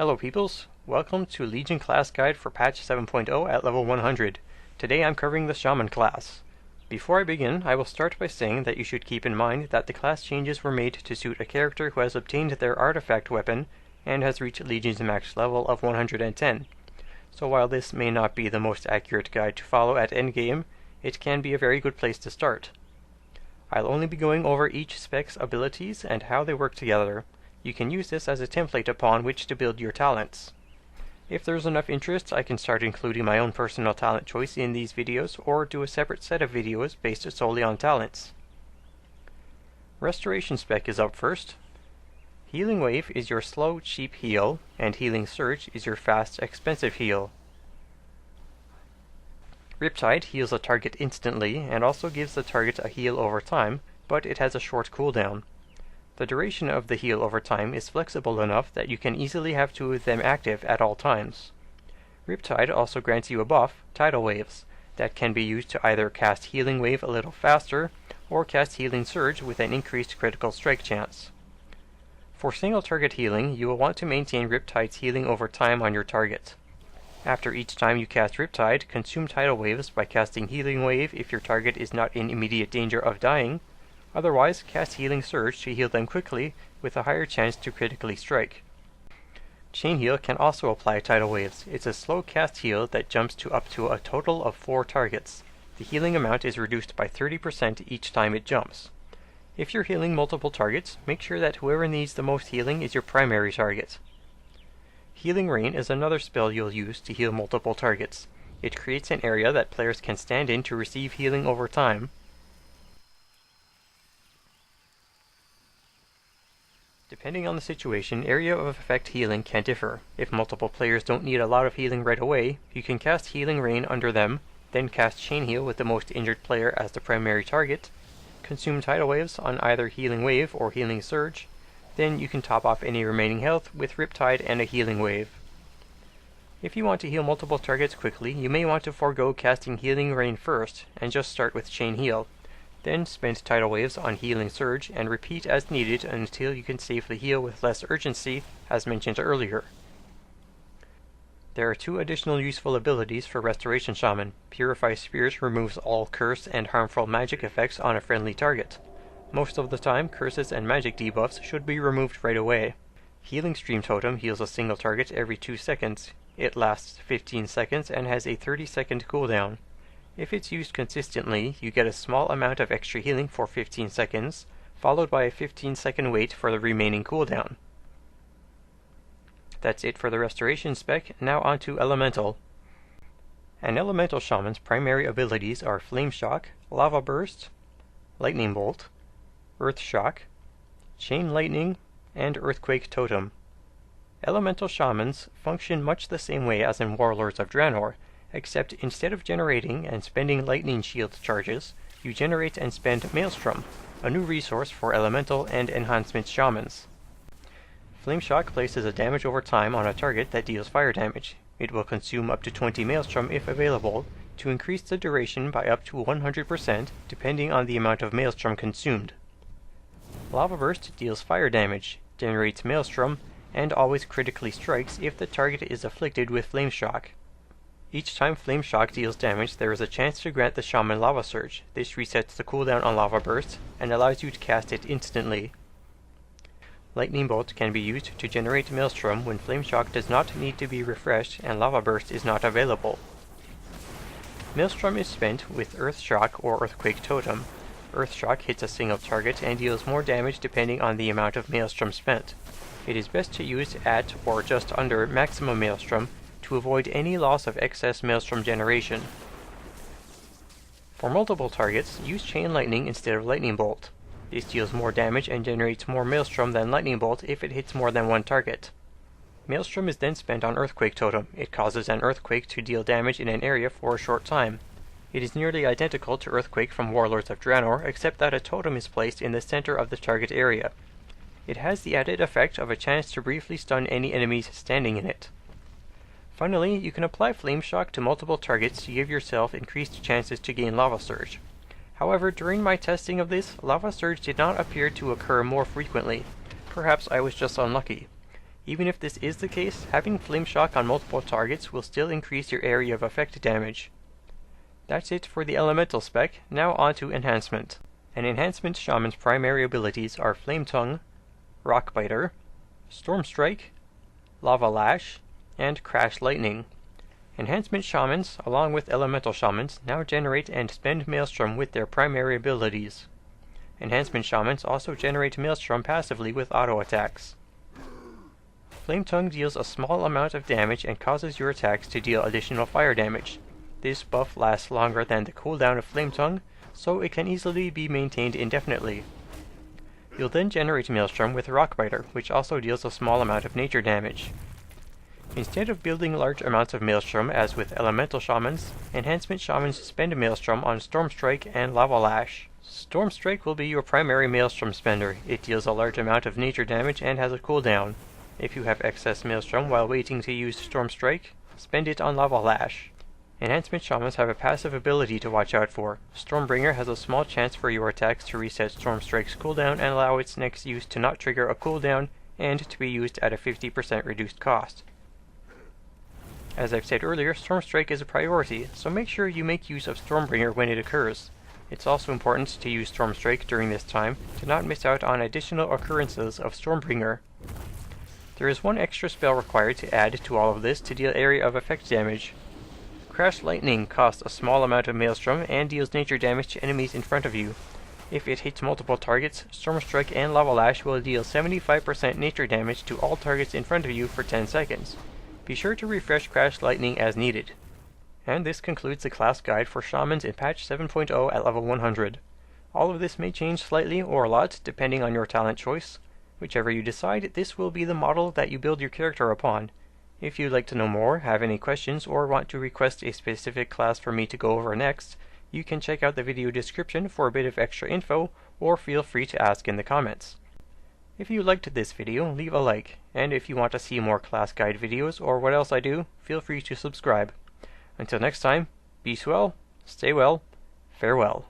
Hello peoples, welcome to Legion class guide for patch 7.0 at level 100. Today I'm covering the Shaman class. Before I begin, I will start by saying that you should keep in mind that the class changes were made to suit a character who has obtained their artifact weapon and has reached Legion's max level of 110. So while this may not be the most accurate guide to follow at endgame, it can be a very good place to start. I'll only be going over each spec's abilities and how they work together. You can use this as a template upon which to build your talents. If there's enough interest, I can start including my own personal talent choice in these videos, or do a separate set of videos based solely on talents. Restoration spec is up first. Healing Wave is your slow, cheap heal, and Healing Surge is your fast, expensive heal. Riptide heals a target instantly, and also gives the target a heal over time, but it has a short cooldown. The duration of the heal over time is flexible enough that you can easily have two of them active at all times. Riptide also grants you a buff, Tidal Waves, that can be used to either cast Healing Wave a little faster, or cast Healing Surge with an increased critical strike chance. For single target healing, you will want to maintain Riptide's healing over time on your target. After each time you cast Riptide, consume Tidal Waves by casting Healing Wave if your target is not in immediate danger of dying. Otherwise, cast Healing Surge to heal them quickly with a higher chance to critically strike. Chain Heal can also apply Tidal Waves. It's a slow cast heal that jumps to up to a total of 4 targets. The healing amount is reduced by 30% each time it jumps. If you're healing multiple targets, make sure that whoever needs the most healing is your primary target. Healing Rain is another spell you'll use to heal multiple targets. It creates an area that players can stand in to receive healing over time. Depending on the situation, area of effect healing can differ. If multiple players don't need a lot of healing right away, you can cast Healing Rain under them, then cast Chain Heal with the most injured player as the primary target, consume Tidal Waves on either Healing Wave or Healing Surge, then you can top off any remaining health with Riptide and a Healing Wave. If you want to heal multiple targets quickly, you may want to forego casting Healing Rain first, and just start with Chain Heal. Then spend Tidal Waves on Healing Surge, and repeat as needed until you can safely heal with less urgency, as mentioned earlier. There are 2 additional useful abilities for Restoration Shaman. Purify Spears removes all curse and harmful magic effects on a friendly target. Most of the time, curses and magic debuffs should be removed right away. Healing Stream Totem heals a single target every 2 seconds. It lasts 15 seconds and has a 30-second cooldown. If it's used consistently, you get a small amount of extra healing for 15 seconds, followed by a 15-second wait for the remaining cooldown. That's it for the Restoration spec. Now on to Elemental. An Elemental Shaman's primary abilities are Flame Shock, Lava Burst, Lightning Bolt, Earth Shock, Chain Lightning, and Earthquake Totem. Elemental Shamans function much the same way as in Warlords of Draenor, except instead of generating and spending Lightning Shield charges, you generate and spend Maelstrom, a new resource for Elemental and Enhancement Shamans. Flame Shock places a damage over time on a target that deals fire damage. It will consume up to 20 Maelstrom if available, to increase the duration by up to 100% depending on the amount of Maelstrom consumed. Lava Burst deals fire damage, generates Maelstrom, and always critically strikes if the target is afflicted with Flame Shock. Each time Flame Shock deals damage, there is a chance to grant the Shaman Lava Surge. This resets the cooldown on Lava Burst, and allows you to cast it instantly. Lightning Bolt can be used to generate Maelstrom when Flame Shock does not need to be refreshed and Lava Burst is not available. Maelstrom is spent with Earth Shock or Earthquake Totem. Earth Shock hits a single target and deals more damage depending on the amount of Maelstrom spent. It is best to use at or just under maximum Maelstrom to avoid any loss of excess Maelstrom generation. For multiple targets, use Chain Lightning instead of Lightning Bolt. This deals more damage and generates more Maelstrom than Lightning Bolt if it hits more than one target. Maelstrom is then spent on Earthquake Totem. It causes an earthquake to deal damage in an area for a short time. It is nearly identical to Earthquake from Warlords of Draenor, except that a totem is placed in the center of the target area. It has the added effect of a chance to briefly stun any enemies standing in it. Finally, you can apply Flame Shock to multiple targets to give yourself increased chances to gain Lava Surge. However, during my testing of this, Lava Surge did not appear to occur more frequently. Perhaps I was just unlucky. Even if this is the case, having Flame Shock on multiple targets will still increase your area of effect damage. That's it for the Elemental spec. Now on to Enhancement. An Enhancement Shaman's primary abilities are Flame Tongue, Rock Biter, Storm Strike, Lava Lash, and Crash Lightning. Enhancement Shamans, along with Elemental Shamans, now generate and spend Maelstrom with their primary abilities. Enhancement Shamans also generate Maelstrom passively with auto attacks. Flame Tongue deals a small amount of damage and causes your attacks to deal additional fire damage. This buff lasts longer than the cooldown of Flame Tongue, so it can easily be maintained indefinitely. You'll then generate Maelstrom with Rock Biter, which also deals a small amount of nature damage. Instead of building large amounts of Maelstrom as with Elemental Shamans, Enhancement Shamans spend Maelstrom on Storm Strike and Lava Lash. Storm Strike will be your primary Maelstrom spender. It deals a large amount of nature damage and has a cooldown. If you have excess Maelstrom while waiting to use Storm Strike, spend it on Lava Lash. Enhancement Shamans have a passive ability to watch out for. Stormbringer has a small chance for your attacks to reset Storm Strike's cooldown and allow its next use to not trigger a cooldown and to be used at a 50% reduced cost. As I've said earlier, Storm Strike is a priority, so make sure you make use of Stormbringer when it occurs. It's also important to use Storm Strike during this time to not miss out on additional occurrences of Stormbringer. There is one extra spell required to add to all of this to deal area of effect damage. Crash Lightning costs a small amount of Maelstrom and deals nature damage to enemies in front of you. If it hits multiple targets, Storm Strike and Lava Lash will deal 75% nature damage to all targets in front of you for 10 seconds. Be sure to refresh Crash Lightning as needed. And this concludes the class guide for Shamans in patch 7.0 at level 100. All of this may change slightly or a lot depending on your talent choice. Whichever you decide, this will be the model that you build your character upon. If you'd like to know more, have any questions, or want to request a specific class for me to go over next, you can check out the video description for a bit of extra info, or feel free to ask in the comments. If you liked this video, leave a like, and if you want to see more class guide videos or what else I do, feel free to subscribe. Until next time, be well, stay well, farewell.